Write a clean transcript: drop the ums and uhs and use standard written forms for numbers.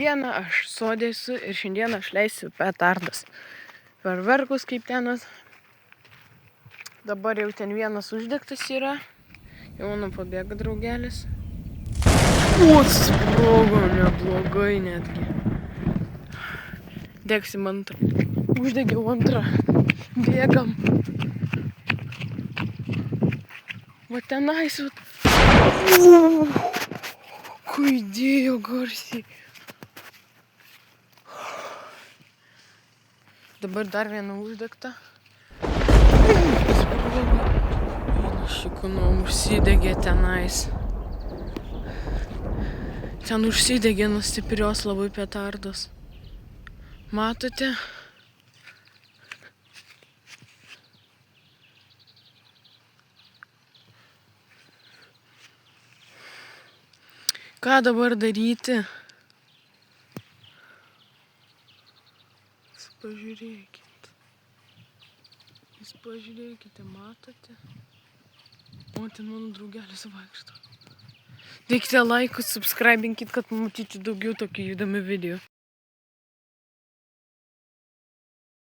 Dieną aš sodėsiu ir šiandieną aš leisiu petardas. Ferverkus kaip tenas. Dabar jau ten vienas uždegtas yra. Jau mano pabėga draugelis. O, sprogo neblogai netgi. Degsim antrą. Uždegiau antrą. Bėgam. Va tenais. Kai dėjo garsiai. Dabar dar viena uždegta. Šikunom užsidegė tenais. Ten užsidegė nuo stiprios labai petardos. Matote? Ką dabar daryti? Pažiūrėkite, matote? O, ten mano draugelis vaikšto. Dėkite laikus, subscribinkit, kad matyti daugiau tokių įdomių video.